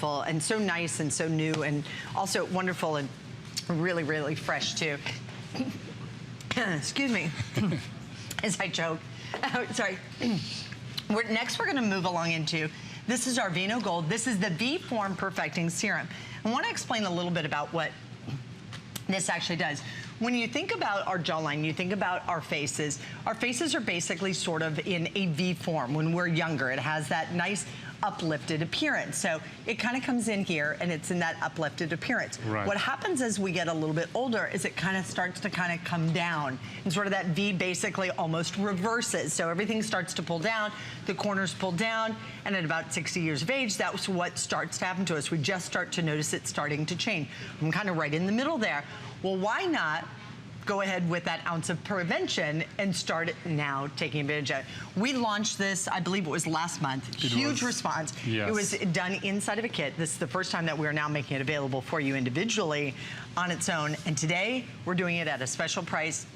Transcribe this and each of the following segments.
And so nice and so new and also wonderful and really, really fresh too. Excuse me, as I choke. Sorry. Next we're gonna move along into, this is our Vino Gold. This is the VForm Perfecting Serum. I wanna explain a little bit about what this actually does. When you think about our jawline, you think about our faces are basically sort of in a V form when we're younger. It has that nice uplifted appearance. So it kind of comes in here and it's in that uplifted appearance. Right. What happens as we get a little bit older is it kind of starts to kind of come down and sort of that V basically almost reverses. So everything starts to pull down, the corners pull down, and at about 60 years of age, that's what starts to happen to us. We just start to notice it starting to change. I'm kind of right in the middle there. Well, why not go ahead with that ounce of prevention and start now taking advantage of it. We launched this, I believe it was last month. Huge response. Yes. It was done inside of a kit. This is the first time that we are now making it available for you individually on its own. And today we're doing it at a special price.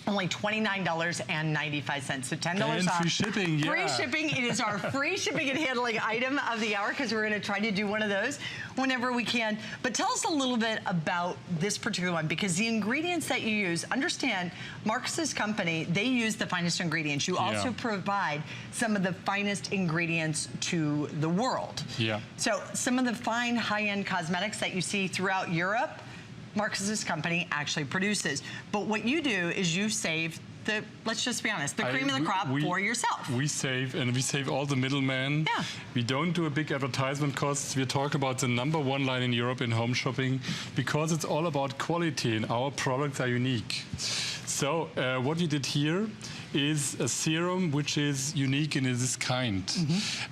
Only $29.95, so $10 and off. Free shipping, yeah. Free shipping, it is our free shipping and handling item of the hour because we're gonna try to do one of those whenever we can. But tell us a little bit about this particular one because the ingredients that you use, understand Marcus's company, they use the finest ingredients. You also provide some of the finest ingredients to the world. Yeah. So some of the fine high-end cosmetics that you see throughout Europe, Marcus's company actually produces. But what you do is you save the, let's just be honest, the cream of the crop for yourself. We save all the middlemen. Yeah. We don't do a big advertisement costs. We talk about the #1 line in Europe in home shopping because it's all about quality and our products are unique. So what you did here is a serum which is unique in its kind.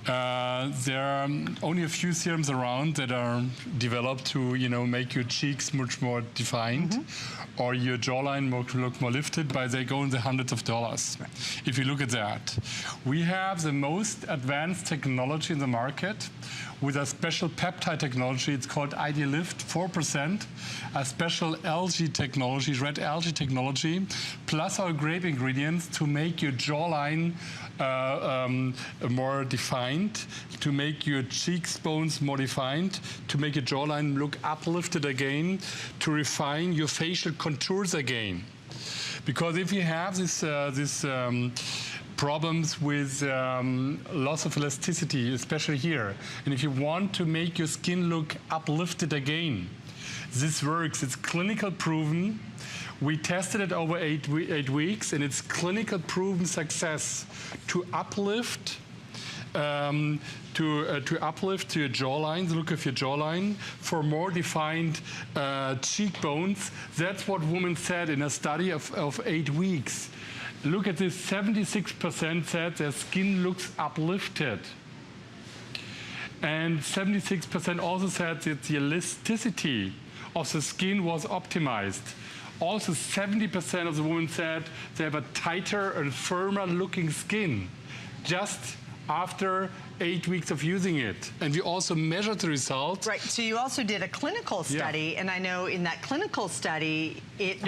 There are only a few serums around that are developed to, you know, make your cheeks much more defined or your jawline look more lifted, but they go in the hundreds of dollars. Right. If you look at that. We have the most advanced technology in the market with a special peptide technology. It's called Lift 4%, a special algae technology, red algae technology, plus our grape ingredients to make your jawline more defined, to make your cheekbones more defined, to make your jawline look uplifted again, to refine your facial contours again. Because if you have this problems with loss of elasticity, especially here. And if you want to make your skin look uplifted again, this works. It's clinical proven. We tested it over 8 weeks, and it's clinical proven success to uplift to uplift your jawline, the look of your jawline, for more defined cheekbones. That's what women said in a study of 8 weeks. Look at this, 76% said their skin looks uplifted. And 76% also said that the elasticity of the skin was optimized. Also 70% of the women said they have a tighter and firmer looking skin just after 8 weeks of using it. And we also measured the results. Right, so you also did a clinical study, and I know in that clinical study,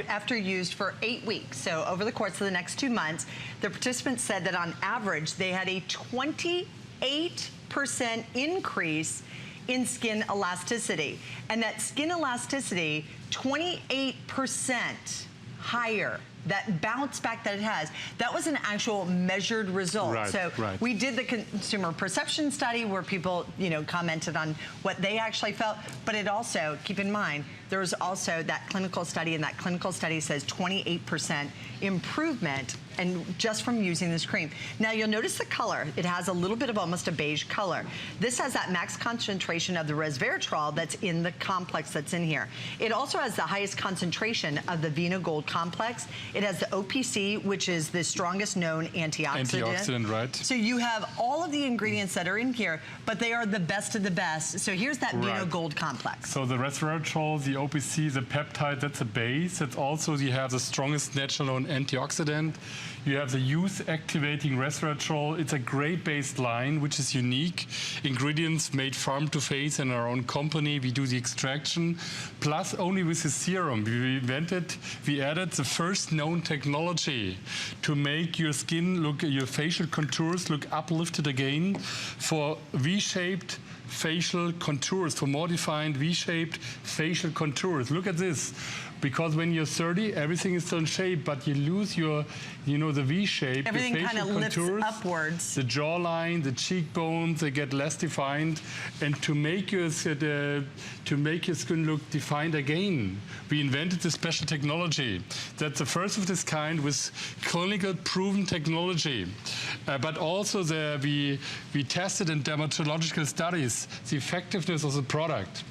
after used for 8 weeks, so over the course of the next 2 months, the participants said that on average, they had a 28% increase in skin elasticity. And that skin elasticity, 28% higher. That bounce back that it has, that was an actual measured result. Right, so we did the consumer perception study where people, you know, commented on what they actually felt, but it also, keep in mind, there's also that clinical study, and that clinical study says 28% improvement and just from using this cream. Now you'll notice the color. It has a little bit of almost a beige color. This has that max concentration of the resveratrol that's in the complex that's in here. It also has the highest concentration of the Vino Gold complex. It has the OPC, which is the strongest known antioxidant. Antioxidant, right. So you have all of the ingredients that are in here, but they are the best of the best. So here's that Vino Gold complex. So the resveratrol, the OPC, the peptide, that's a base. That's also, you have the strongest natural known antioxidant. You have the youth activating resveratrol. It's a grape-based line, which is unique. Ingredients made farm to face in our own company. We do the extraction. Plus, only with the serum, we added the first known technology to make your skin look, your facial contours look uplifted again for V-shaped facial contours, for more defined V-shaped facial contours. Look at this. Because when you're 30, everything is still in shape, but you lose your, the V shape. Everything kind of lifts contours, upwards. The jawline, the cheekbones, they get less defined. And to make your skin look defined again, we invented this special technology. That's the first of this kind with clinical proven technology. But also we tested in dermatological studies the effectiveness of the product.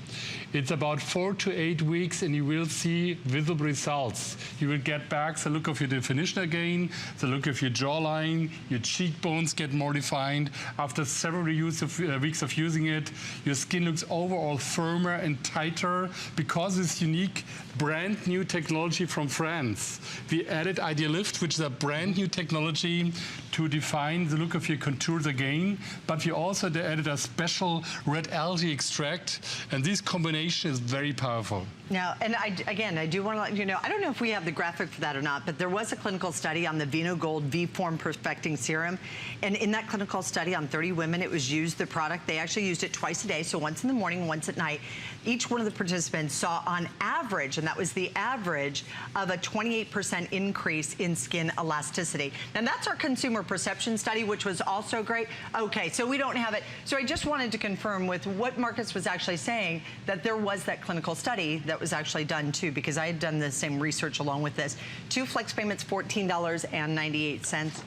It's about 4 to 8 weeks and you will see visible results. You will get back the look of your definition again, the look of your jawline, your cheekbones get more defined. After several weeks of using it, your skin looks overall firmer and tighter because of this unique brand new technology from France. We added Idealift, which is a brand new technology to define the look of your contours again, but we also added a special red algae extract, and this combination is very powerful. Now, and I do want to let you know, I don't know if we have the graphic for that or not, but there was a clinical study on the VINO Gold VForm Perfecting Serum, and in that clinical study on 30 women, it was used, the product, they actually used it twice a day, so once in the morning, once at night. Each one of the participants saw on average, and that was the average, of a 28% increase in skin elasticity. Now that's our consumer perception study, which was also great. Okay, so we don't have it. So I just wanted to confirm with what Marcus was actually saying, that there was that clinical study that was actually done too, because I had done the same research along with this. 2 flex payments, $14.98.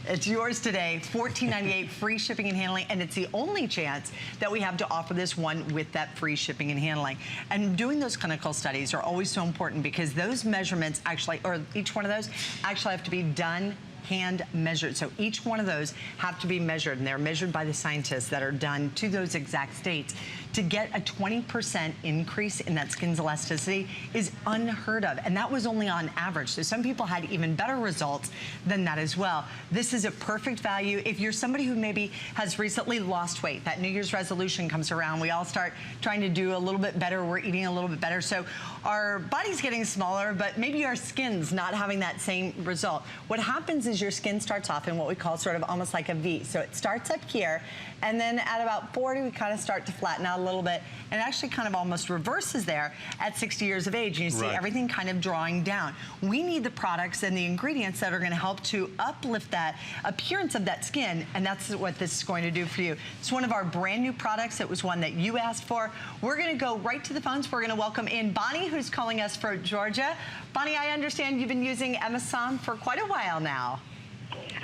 It's yours today, $14.98, free shipping and handling, and it's the only chance that we have to offer this one with that free shipping and handling. And doing those clinical studies are always so important because those measurements actually, or each one of those, actually have to be done hand measured. So each one of those have to be measured, and they're measured by the scientists that are done to those exact states. To get a 20% increase in that skin's elasticity is unheard of, and that was only on average. So some people had even better results than that as well. This is a perfect value. If you're somebody who maybe has recently lost weight, that New Year's resolution comes around, we all start trying to do a little bit better, we're eating a little bit better, so our body's getting smaller, but maybe our skin's not having that same result. What happens is your skin starts off in what we call sort of almost like a V. So it starts up here, and then at about 40, we kind of start to flatten out a little bit, and it actually kind of almost reverses there at 60 years of age. And you see everything kind of drawing down. We need the products and the ingredients that are going to help to uplift that appearance of that skin, and that's what this is going to do for you. It's one of our brand new products. It was one that you asked for. We're going to go right to the phones. We're going to welcome in Bonnie, who's calling us from Georgia. Bonnie, I understand you've been using Asam for quite a while now.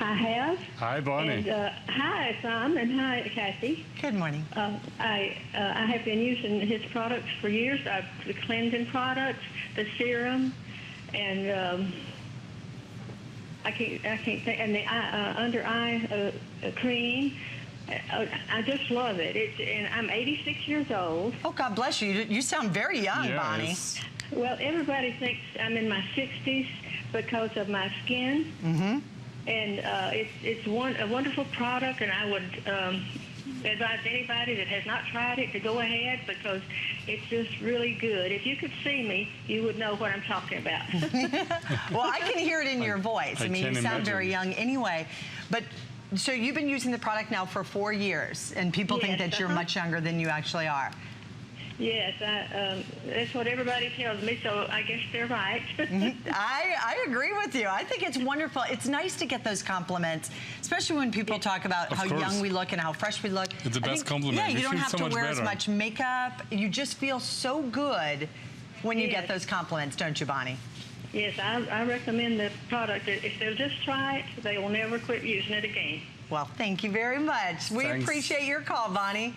I have. Hi, Bonnie. And, hi, Sam, and hi, Kathy. Good morning. I have been using his products for years. The cleansing products, the serum, and I can't think, and the under eye cream. I just love it. And I'm 86 years old. Oh, God bless you. You sound very young, yes. Bonnie. Well, everybody thinks I'm in my 60s because of my skin. Mm-hmm. And it's a wonderful product, and I would advise anybody that has not tried it to go ahead because it's just really good. If you could see me, you would know what I'm talking about. Well, I can hear it in your voice. I mean, you sound very young anyway. But so you've been using the product now for 4 years, and people think that you're much younger than you actually are. Yes, that's what everybody tells me, so I guess they're right. I agree with you. I think it's wonderful. It's nice to get those compliments, especially when people talk about how young we look and how fresh we look. It's the best compliment. Yeah, you don't have to wear as much makeup. You just feel so good when you get those compliments, don't you, Bonnie? Yes, I recommend the product. If they'll just try it, they will never quit using it again. Well, thank you very much. We appreciate your call, Bonnie.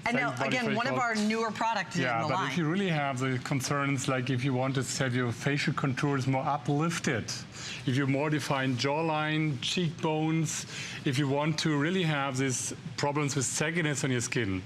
And now, again, one of our newer products in the line. Yeah, but if you really have the concerns, like if you want to have your facial contours more uplifted, if you more define jawline, cheekbones, if you want to really have these problems with sagginess on your skin,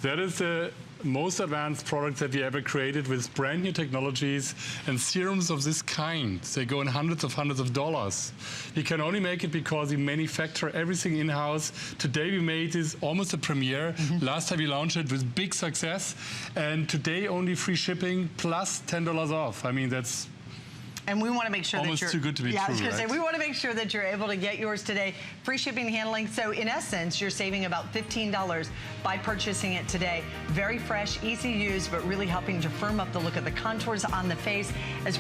that is the most advanced product that we ever created with brand new technologies and serums of this kind. They go in hundreds of dollars. We can only make it because we manufacture everything in-house. Today we made this almost a premiere. Last time we launched it with big success, and today only free shipping plus $10 off. I mean, that's And we want to make sure Almost that you're... too good to be true, I was going right? to say, we want to make sure that you're able to get yours today. Free shipping and handling. So in essence, you're saving about $15 by purchasing it today. Very fresh, easy use, but really helping to firm up the look of the contours on the face as well.